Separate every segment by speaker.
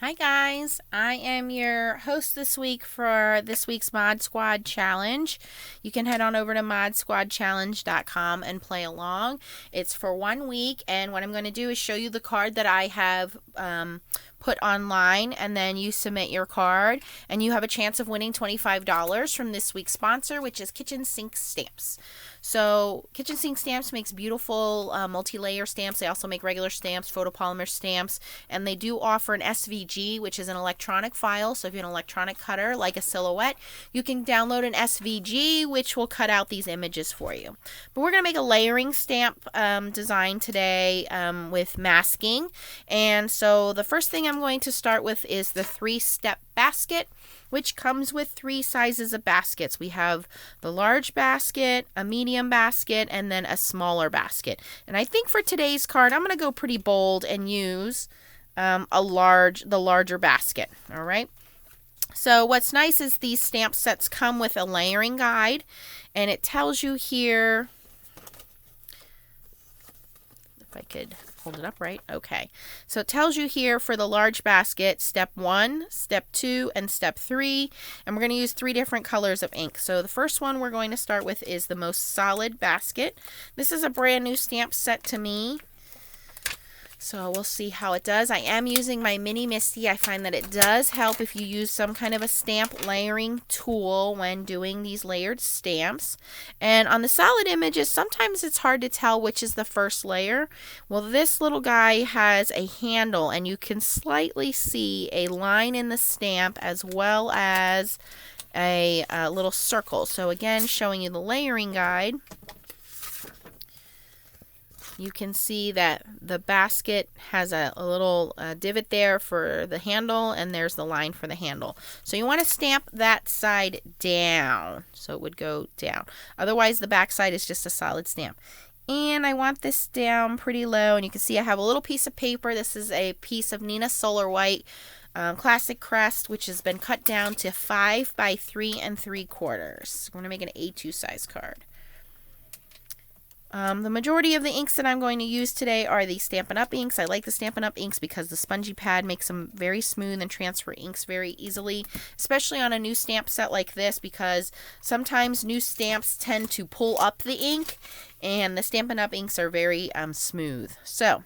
Speaker 1: Hi guys, I am your host this week for this week's Mod Squad Challenge. You can head on over to modsquadchallenge.com and play along. It's for 1 week, and what I'm going to do is show you the card that I have put online, and then you submit your card and you have a chance of winning $25 from this week's sponsor, which is Kitchen Sink Stamps. So Kitchen Sink Stamps makes beautiful multi-layer stamps. They also make regular stamps, photopolymer stamps, and they do offer an SVG, which is an electronic file. So if you have an electronic cutter like a Silhouette, you can download an SVG, which will cut out these images for you. But we're going to make a layering stamp design today with masking. And so the first thing I'm going to start with is the 3-step basket, which comes with 3 sizes of baskets. We have the large basket, a medium basket, and then a smaller basket. And I think for today's card, I'm going to go pretty bold and use the larger basket. All right. So what's nice is these stamp sets come with a layering guide, and it tells you here, if I could hold it up right. Okay. So it tells you here for the large basket, step 1, step 2, and step 3. And we're going to use 3 different colors of ink. So the first one we're going to start with is the most solid basket. This is a brand new stamp set to me, so we'll see how it does. I am using my Mini Misty. I find that it does help if you use some kind of a stamp layering tool when doing these layered stamps. And on the solid images, sometimes it's hard to tell which is the first layer. Well, this little guy has a handle, and you can slightly see a line in the stamp as well as a little circle. So again, showing you the layering guide. You can see that the basket has a little divot there for the handle, and there's the line for the handle. So you want to stamp that side down, so it would go down. Otherwise, the back side is just a solid stamp. And I want this down pretty low, and you can see I have a little piece of paper. This is a piece of Neenah Solar White Classic Crest, which has been cut down to 5 by 3 3/4. We're going to make an A2 size card. The majority of the inks that I'm going to use today are the Stampin' Up! Inks. I like the Stampin' Up! Inks because the spongy pad makes them very smooth and transfer inks very easily, especially on a new stamp set like this, because sometimes new stamps tend to pull up the ink, and the Stampin' Up! Inks are very smooth. So,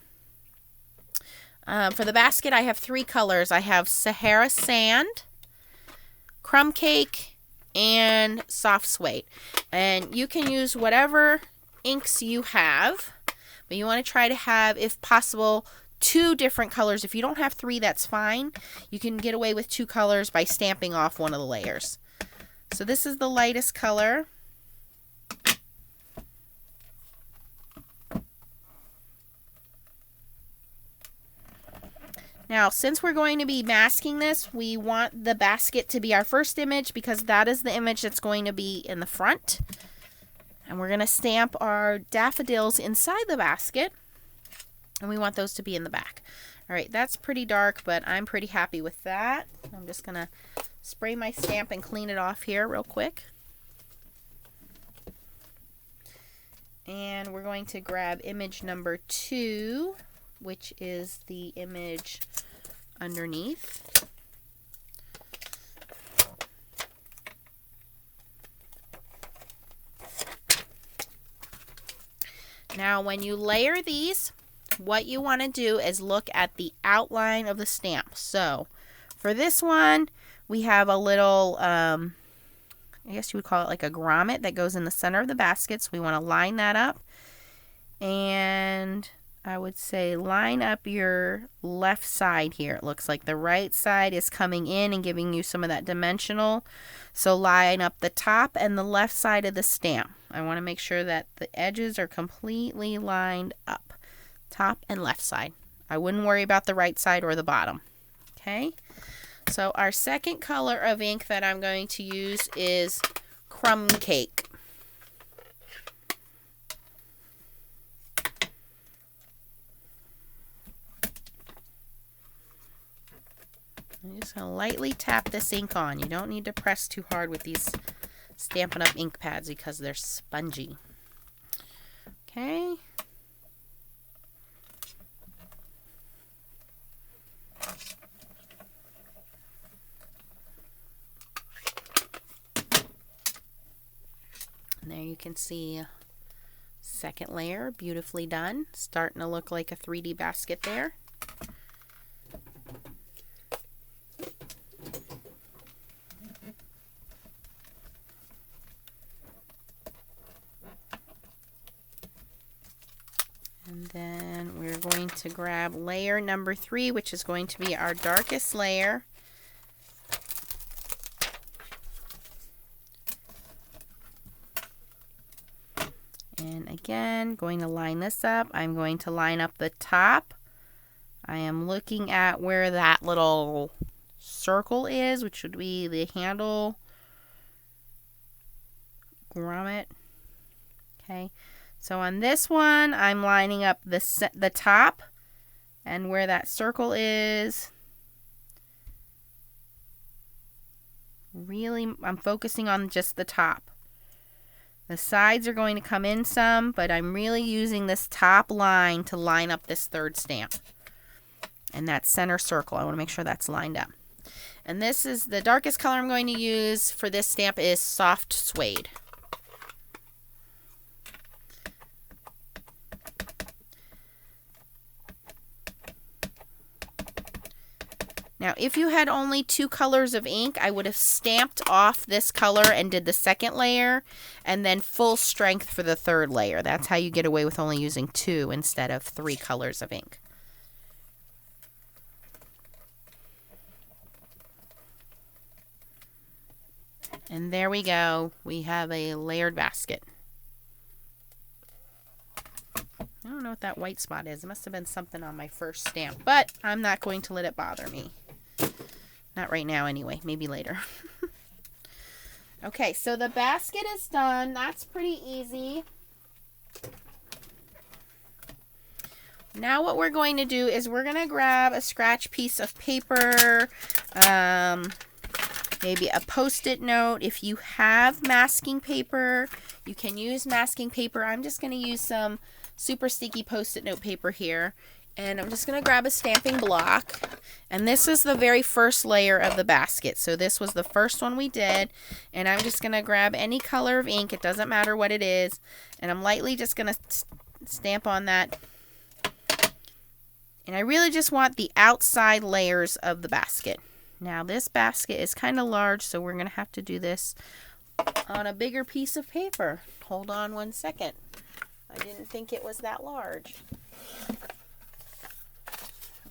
Speaker 1: for the basket, I have 3 colors. I have Sahara Sand, Crumb Cake, and Soft Suede. And you can use whatever inks you have, but you want to try to have, if possible, 2 different colors. If you don't have 3, that's fine. You can get away with 2 colors by stamping off one of the layers. So this is the lightest color. Now, since we're going to be masking this, we want the basket to be our first image because that is the image that's going to be in the front. And we're going to stamp our daffodils inside the basket, and we want those to be in the back. All right, that's pretty dark, but I'm pretty happy with that. I'm just going to spray my stamp and clean it off here real quick. And we're going to grab image number 2, which is the image underneath. Now, when you layer these, what you want to do is look at the outline of the stamp. So, for this one, we have a little, I guess you would call it like a grommet that goes in the center of the basket. So, we want to line that up. And I would say line up your left side here. It looks like the right side is coming in and giving you some of that dimensional. So line up the top and the left side of the stamp. I want to make sure that the edges are completely lined up. Top and left side. I wouldn't worry about the right side or the bottom. Okay. So our second color of ink that I'm going to use is Crumb Cake. I'm just going to lightly tap this ink on. You don't need to press too hard with these Stampin' Up! Ink pads because they're spongy. Okay. can see second layer, beautifully done. Starting to look like a 3D basket there. And then we're going to grab layer number 3, which is going to be our darkest layer. And again, going to line this up. I'm going to line up the top. I am looking at where that little circle is, which would be the handle grommet. Okay. So on this one, I'm lining up the top, and where that circle is, really, I'm focusing on just the top. The sides are going to come in some, but I'm really using this top line to line up this third stamp. And that center circle, I want to make sure that's lined up. And this is the darkest color I'm going to use for this stamp is soft suede. Now, if you had only 2 colors of ink, I would have stamped off this color and did the second layer, and then full strength for the third layer. That's how you get away with only using 2 instead of 3 colors of ink. And there we go. We have a layered basket. I don't know what that white spot is. It must have been something on my first stamp, but I'm not going to let it bother me. Not right now anyway, maybe later. Okay, so the basket is done. That's pretty easy. Now what we're going to do is we're going to grab a scratch piece of paper, maybe a Post-it note. If you have masking paper, you can use masking paper. I'm just going to use some super sticky Post-it note paper here. And I'm just going to grab a stamping block. And this is the very first layer of the basket. So this was the first one we did. And I'm just going to grab any color of ink. It doesn't matter what it is. And I'm lightly just going to stamp on that. And I really just want the outside layers of the basket. Now this basket is kind of large, so we're going to have to do this on a bigger piece of paper. Hold on one second. I didn't think it was that large.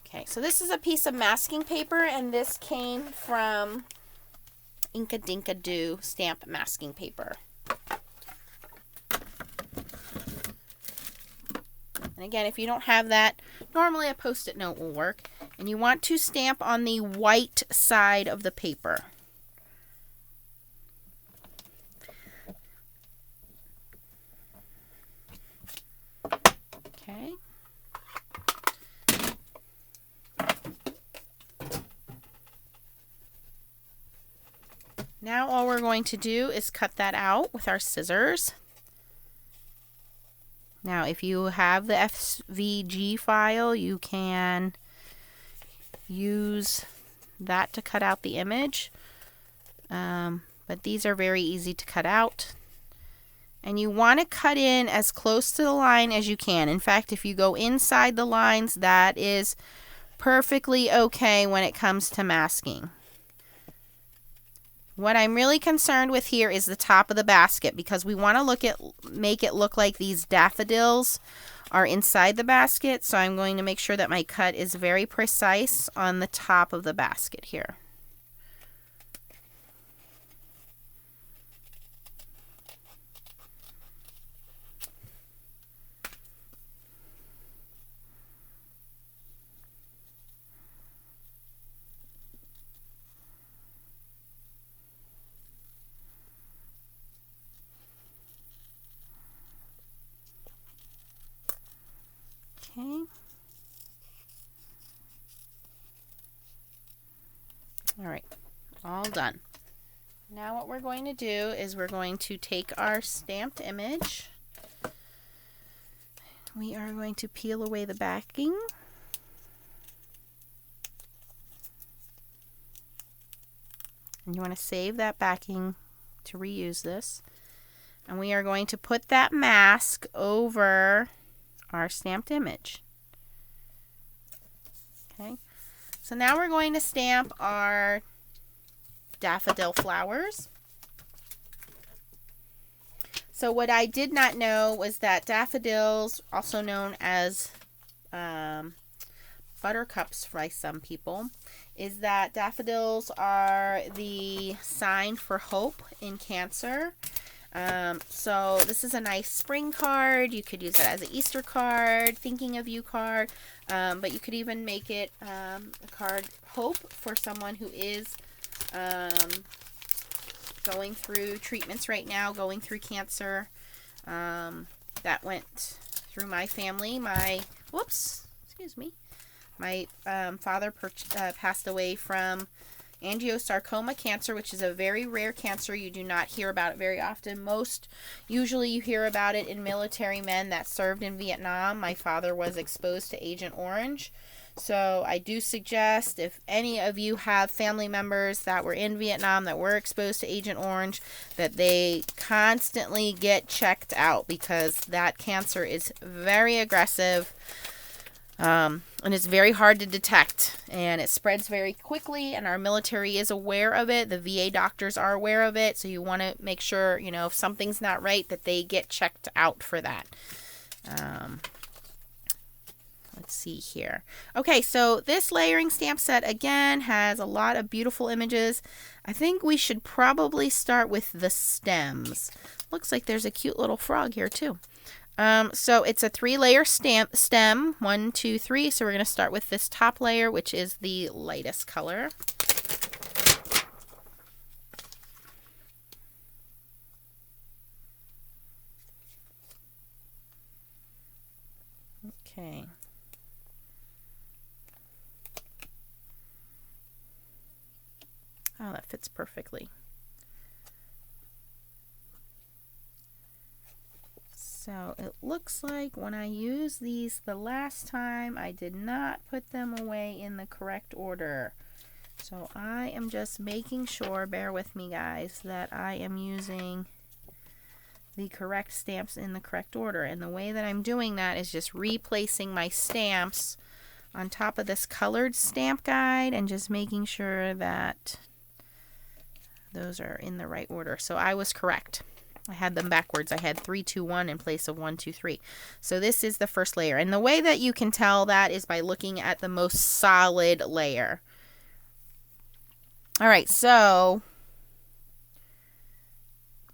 Speaker 1: Okay, so this is a piece of masking paper, and this came from Inka Dinka Doo stamp masking paper. And again, if you don't have that, normally a Post-it note will work. And you want to stamp on the white side of the paper. Okay. Now all we're going to do is cut that out with our scissors. Now if you have the SVG file, you can use that to cut out the image. But these are very easy to cut out. And you want to cut in as close to the line as you can. In fact, if you go inside the lines, that is perfectly okay when it comes to masking. What I'm really concerned with here is the top of the basket, because we want to make it look like these daffodils are inside the basket. So I'm going to make sure that my cut is very precise on the top of the basket here. Okay. All right, all done. Now what we're going to do is we're going to take our stamped image. We are going to peel away the backing. And you want to save that backing to reuse this. And we are going to put that mask over our stamped image. Okay, so now we're going to stamp our daffodil flowers. So what I did not know was that daffodils, also known as buttercups by some people, is that daffodils are the sign for hope in Cancer. So this is a nice spring card. You could use it as an Easter card, thinking of you card, but you could even make it a card hope for someone who is going through treatments right now, going through cancer. That went through my family. My father passed away from angiosarcoma cancer, which is a very rare cancer. You do not hear about it very often. Usually you hear about it in military men that served in Vietnam. My father was exposed to Agent Orange. So I do suggest, if any of you have family members that were in Vietnam that were exposed to Agent Orange, that they constantly get checked out, because that cancer is very aggressive. And it's very hard to detect, and it spreads very quickly, and our military is aware of it. The VA doctors are aware of it, so you want to make sure, if something's not right, that they get checked out for that. Let's see here. Okay, so this layering stamp set, again, has a lot of beautiful images. I think we should probably start with the stems. Looks like there's a cute little frog here, too. So it's a 3-layer stem, 1, 2, 3. So we're going to start with this top layer, which is the lightest color. Okay. Oh, that fits perfectly. So it looks like when I used these the last time, I did not put them away in the correct order. So I am just making sure, bear with me guys, that I am using the correct stamps in the correct order. And the way that I'm doing that is just replacing my stamps on top of this colored stamp guide and just making sure that those are in the right order. So I was correct. I had them backwards. I had 3, 2, 1 in place of 1, 2, 3. So this is the first layer. And the way that you can tell that is by looking at the most solid layer. All right, so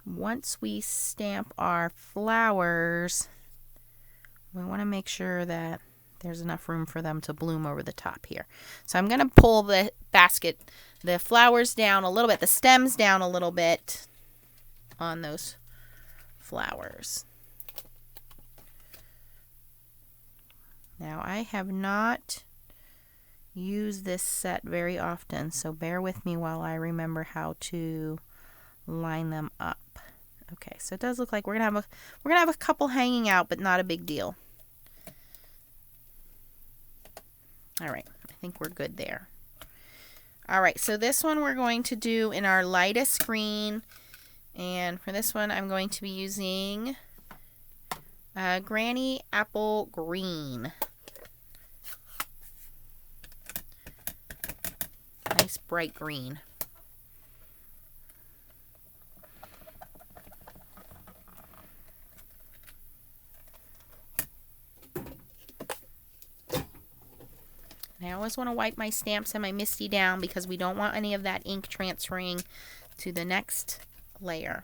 Speaker 1: once we stamp our flowers, we want to make sure that there's enough room for them to bloom over the top here. So I'm going to pull the flowers down a little bit, the stems down a little bit on those flowers. Now I have not used this set very often, so bear with me while I remember how to line them up. Okay, so it does look like we're gonna have a couple hanging out, but not a big deal. All right, I think we're good there. All right, so this one we're going to do in our lightest green, and for this one I'm going to be using Granny Apple Green. Nice bright green. I always want to wipe my stamps and my MISTI down because we don't want any of that ink transferring to the next layer.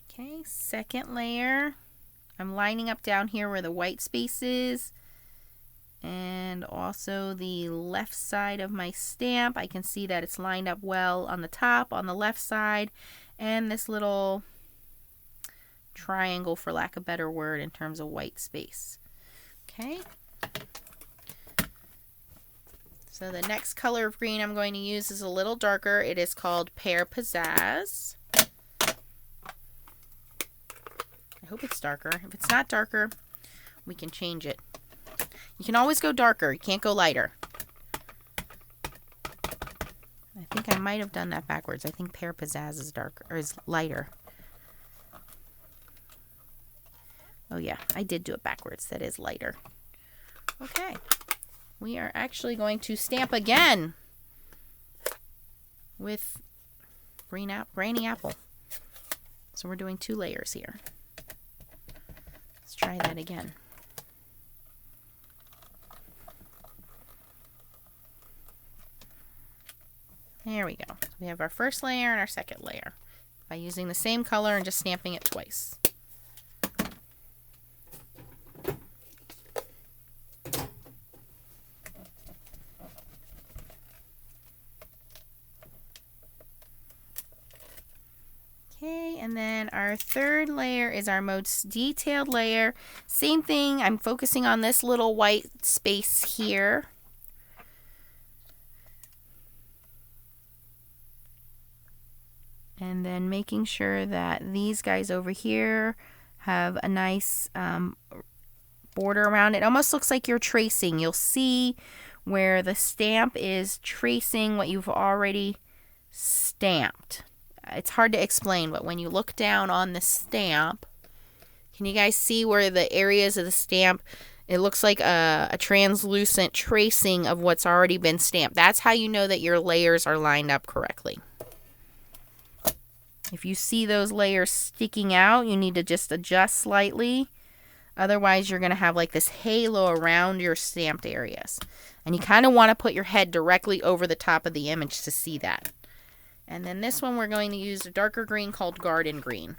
Speaker 1: Okay, second layer. I'm lining up down here where the white space is, and also the left side of my stamp. I can see that it's lined up well on the top, on the left side, and this little triangle, for lack of a better word, in terms of white space. Okay. So the next color of green I'm going to use is a little darker. It is called Pear Pizzazz. I hope it's darker. If it's not darker, we can change it. You can always go darker. You can't go lighter. I think think I might have done that backwards. I think Pear Pizzazz is darker, or is lighter. Oh yeah, I did do it backwards. That is lighter. Okay. We are actually going to stamp again with Granny Apple. So we're doing 2 layers here. Let's try that again. There we go. We have our first layer and our second layer by using the same color and just stamping it twice. Okay, and then our third layer is our most detailed layer. Same thing, I'm focusing on this little white space here. And then making sure that these guys over here have a nice border around it. It almost looks like you're tracing. You'll see where the stamp is tracing what you've already stamped. It's hard to explain, but when you look down on the stamp, can you guys see where the areas of the stamp, it looks like a translucent tracing of what's already been stamped. That's how you know that your layers are lined up correctly. If you see those layers sticking out, you need to just adjust slightly. Otherwise, you're going to have like this halo around your stamped areas. And you kind of want to put your head directly over the top of the image to see that. And then this one, we're going to use a darker green called Garden Green.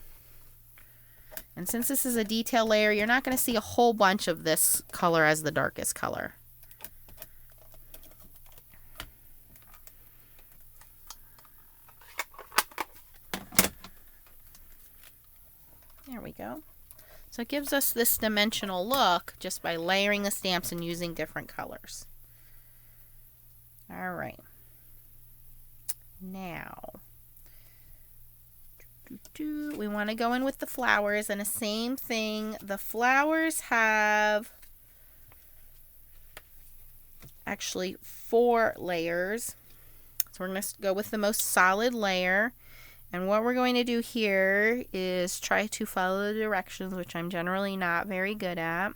Speaker 1: And since this is a detail layer, you're not going to see a whole bunch of this color as the darkest color. There we go. So it gives us this dimensional look just by layering the stamps and using different colors. All right. Now, we want to go in with the flowers, and the same thing. The flowers have actually 4 layers. So we're going to go with the most solid layer. And what we're going to do here is try to follow the directions, which I'm generally not very good at.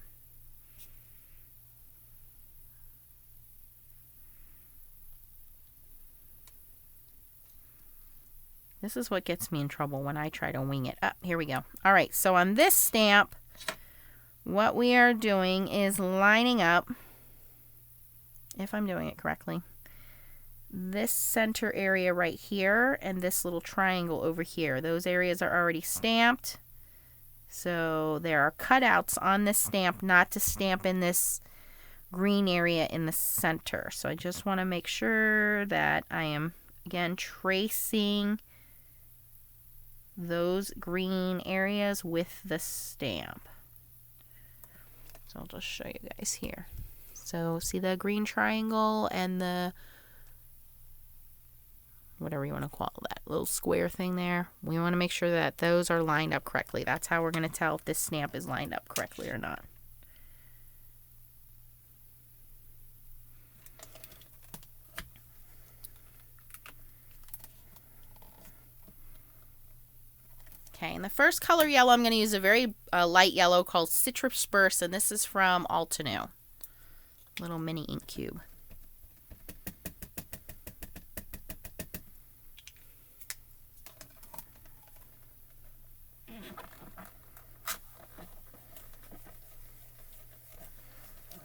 Speaker 1: This is what gets me in trouble when I try to wing it. Here we go. All right, so on this stamp, what we are doing is lining up, if I'm doing it correctly, this center area right here and this little triangle over here. Those areas are already stamped. So there are cutouts on this stamp not to stamp in this green area in the center. So I just want to make sure that I am, again, tracing those green areas with the stamp. So I'll just show you guys here. So see the green triangle and the whatever you want to call that little square thing there. We want to make sure that those are lined up correctly. That's how we're going to tell if this stamp is lined up correctly or not. Okay, and the first color yellow, I'm going to use a very light yellow called Citrus Burst, and this is from Altenew. Little mini ink cube.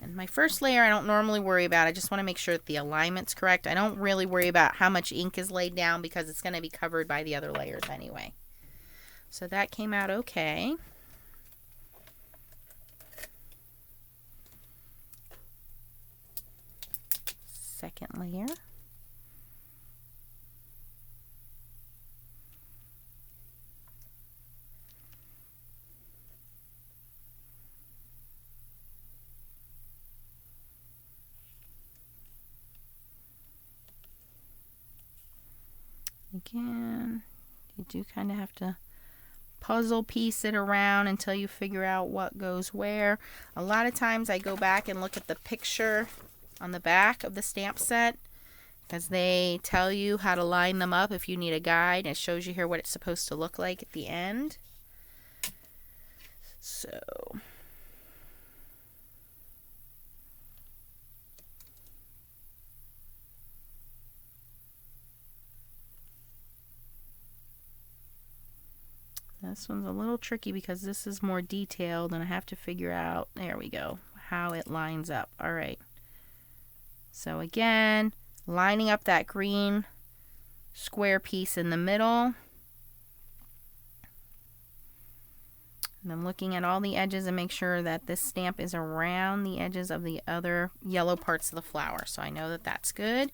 Speaker 1: And my first layer I don't normally worry about. I just want to make sure that the alignment's correct. I don't really worry about how much ink is laid down because it's going to be covered by the other layers anyway. So that came out okay. Second layer. Again, you do kind of have to puzzle piece it around until you figure out what goes where. A lot of times I go back and look at the picture on the back of the stamp set. because they tell you how to line them up if you need a guide. It shows you here what it's supposed to look like at the end. So this one's a little tricky because this is more detailed and I have to figure out, there we go, how it lines up. All right. So again, lining up that green square piece in the middle. And I'm looking at all the edges and make sure that this stamp is around the edges of the other yellow parts of the flower. So I know that that's good.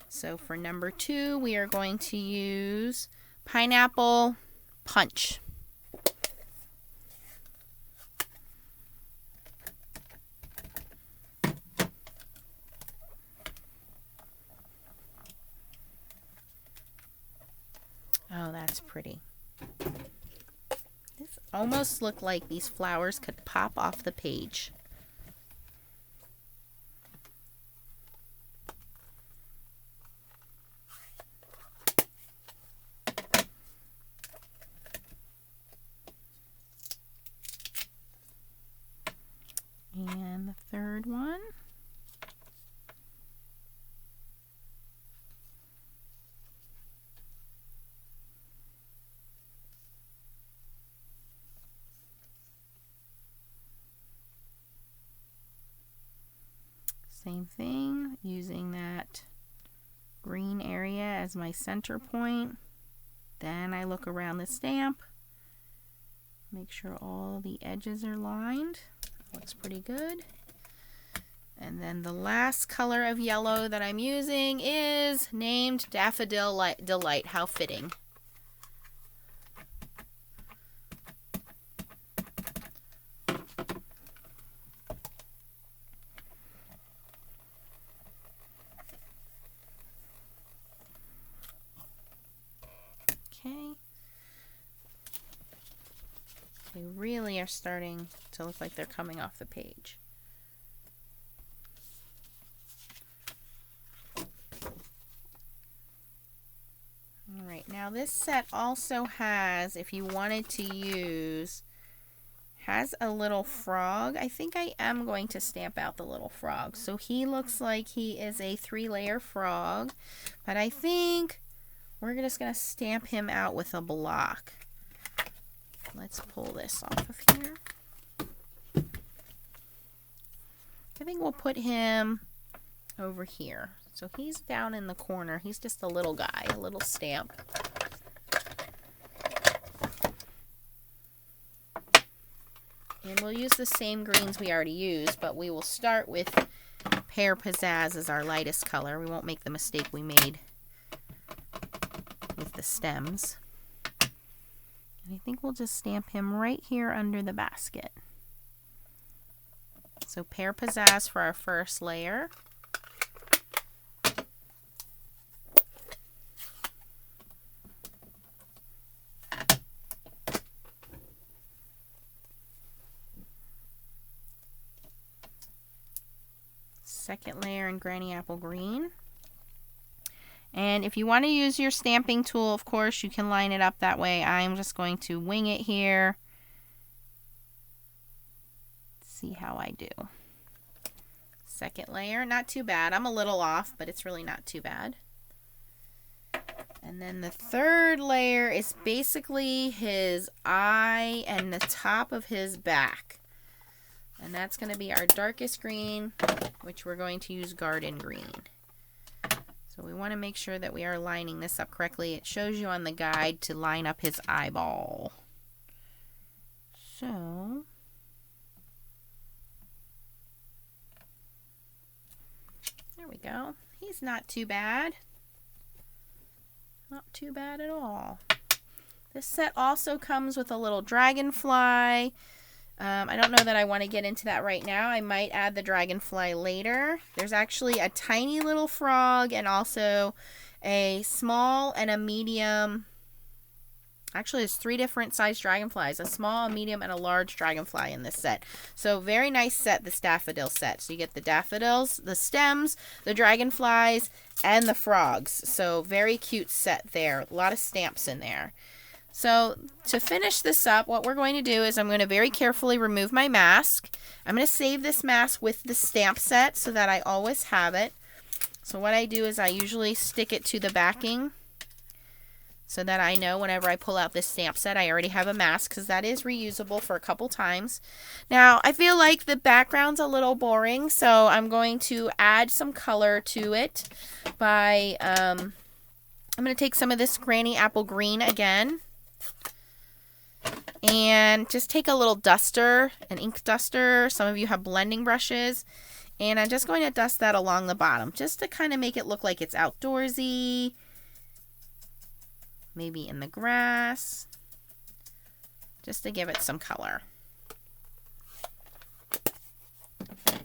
Speaker 1: So for number 2, we are going to use Pineapple Punch. Oh, that's pretty. This almost look like these flowers could pop off the page. And the third one. Same thing, using that green area as my center point. Then I look around the stamp, make sure all the edges are lined. Looks pretty good. And then the last color of yellow that I'm using is named Daffodil Delight. How fitting. Okay. They really are starting to look like they're coming off the page. Alright, now this set also has, if you wanted to use, has a little frog. I think I am going to stamp out the little frog. So he looks like he is a 3-layer frog, but I think we're just going to stamp him out with a block. Let's pull this off of here. I think we'll put him over here. So he's down in the corner. He's just a little guy, a little stamp. And we'll use the same greens we already used, but we will start with Pear Pizzazz as our lightest color. We won't make the mistake we made with the stems. And I think we'll just stamp him right here under the basket. So Pear Pizzazz for our first layer. Second layer in Granny Apple Green. And if you want to use your stamping tool, of course, you can line it up that way. I'm just going to wing it here. See how I do. Second layer, not too bad. I'm a little off, but it's really not too bad. And then the third layer is basically his eye and the top of his back. And that's going to be our darkest green, which we're going to use Garden Green. So we want to make sure that we are lining this up correctly. It shows you on the guide to line up his eyeball. So there we go. He's not too bad. Not too bad at all. This set also comes with a little dragonfly. I don't know that I want to get into that right now. I might add the dragonfly later. There's actually a tiny little frog and also a small and a medium Actually, there's 3 different size dragonflies, a small, a medium, and a large dragonfly in this set. So very nice set, this daffodil set. So you get the daffodils, the stems, the dragonflies, and the frogs. So very cute set there. A lot of stamps in there. So to finish this up, what we're going to do is I'm going to very carefully remove my mask. I'm going to save this mask with the stamp set so that I always have it. So what I do is I usually stick it to the backing so that I know whenever I pull out this stamp set, I already have a mask, because that is reusable for a couple times. Now, I feel like the background's a little boring, so I'm going to add some color to it by, I'm going to take some of this Granny Apple Green again, and just take a little duster, an ink duster. Some of you have blending brushes, and I'm just going to dust that along the bottom, just to kind of make it look like it's outdoorsy. Maybe in the grass, just to give it some color.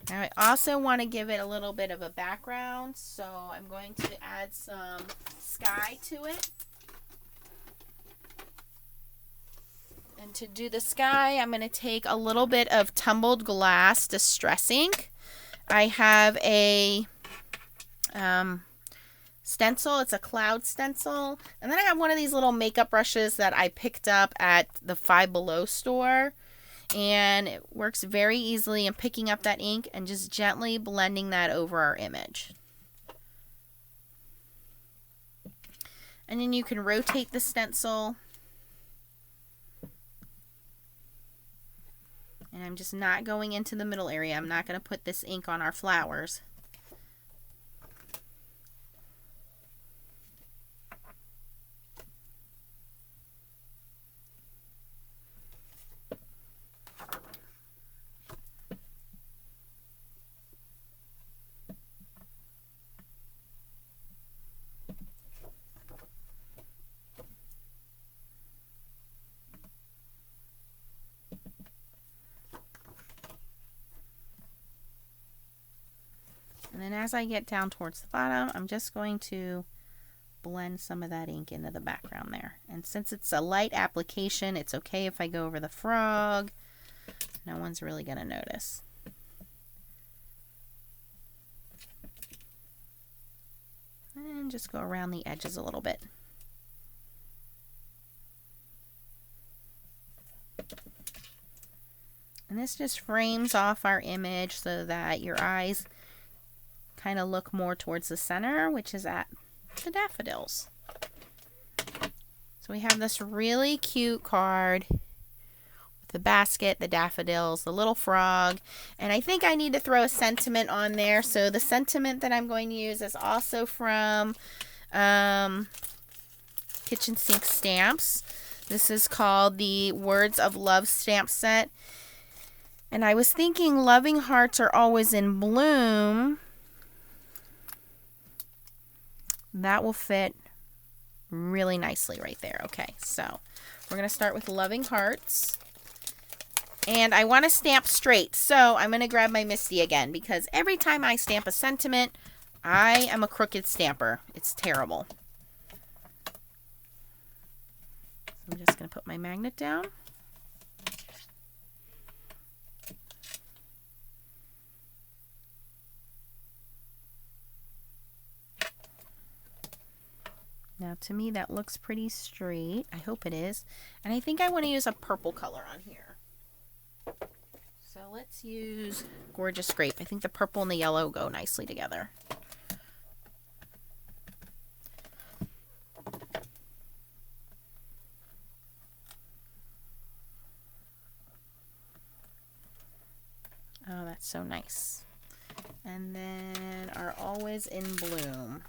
Speaker 1: Now I also want to give it a little bit of a background, so I'm going to add some sky to it. And to do the sky, I'm going to take a little bit of Tumbled Glass Distress ink. I have a stencil. It's a cloud stencil. And then I have one of these little makeup brushes that I picked up at the Five Below store. And it works very easily in picking up that ink and just gently blending that over our image. And then you can rotate the stencil. And I'm just not going into the middle area. I'm not going to put this ink on our flowers. And then as I get down towards the bottom, I'm just going to blend some of that ink into the background there. And since it's a light application, it's okay if I go over the frog. No one's really going to notice. And just go around the edges a little bit. And this just frames off our image so that your eyes kind of look more towards the center, which is at the daffodils. So we have this really cute card with the basket, the daffodils, the little frog, and I think I need to throw a sentiment on there. So the sentiment that I'm going to use is also from Kitchen Sink Stamps. This is called the Words of Love stamp set. And I was thinking loving hearts are always in bloom. That will fit really nicely right there. Okay, so we're going to start with loving hearts. And I want to stamp straight, so I'm going to grab my Misty again, because every time I stamp a sentiment, I am a crooked stamper. It's terrible. So I'm just going to put my magnet down. Now, to me, that looks pretty straight. I hope it is. And I think I want to use a purple color on here. So let's use Gorgeous Grape. I think the purple and the yellow go nicely together. Oh, that's so nice. And then our Always in Bloom.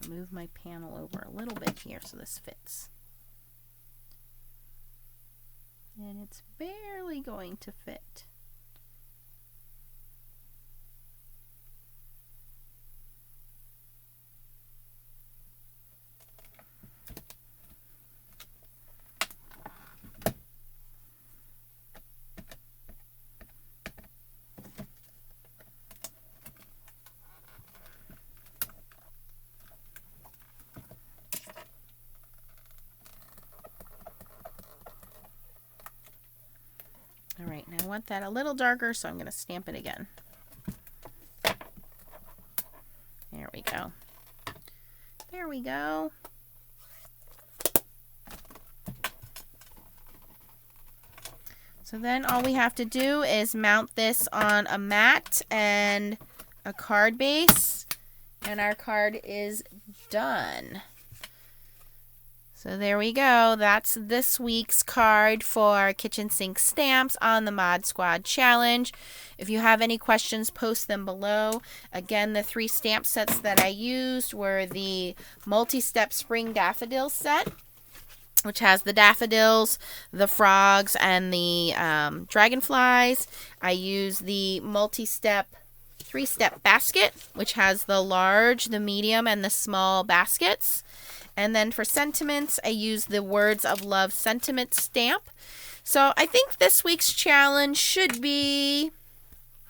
Speaker 1: Move my panel over a little bit here so this fits. And it's barely going to fit. want that a little darker, so I'm going to stamp it again. There we go. There we go. So then all we have to do is mount this on a mat and a card base, and our card is done. So there we go. That's this week's card for Kitchen Sink Stamps on the Mod Squad Challenge. If you have any questions, post them below. Again, the 3 stamp sets that I used were the Multi-Step Spring Daffodils set, which has the daffodils, the frogs, and the dragonflies. I use the multi-step 3-step basket, which has the large, the medium, and the small baskets. And then for sentiments, I use the Words of Love sentiment stamp. So I think this week's challenge should be,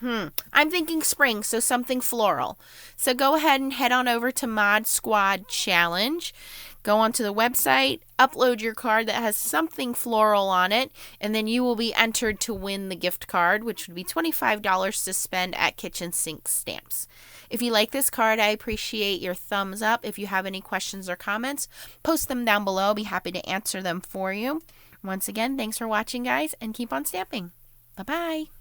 Speaker 1: I'm thinking spring, so something floral. So go ahead and head on over to Mod Squad Challenge. Go onto the website, upload your card that has something floral on it, and then you will be entered to win the gift card, which would be $25 to spend at Kitchen Sink Stamps. If you like this card, I appreciate your thumbs up. If you have any questions or comments, post them down below. I'll be happy to answer them for you. Once again, thanks for watching, guys, and keep on stamping. Bye-bye.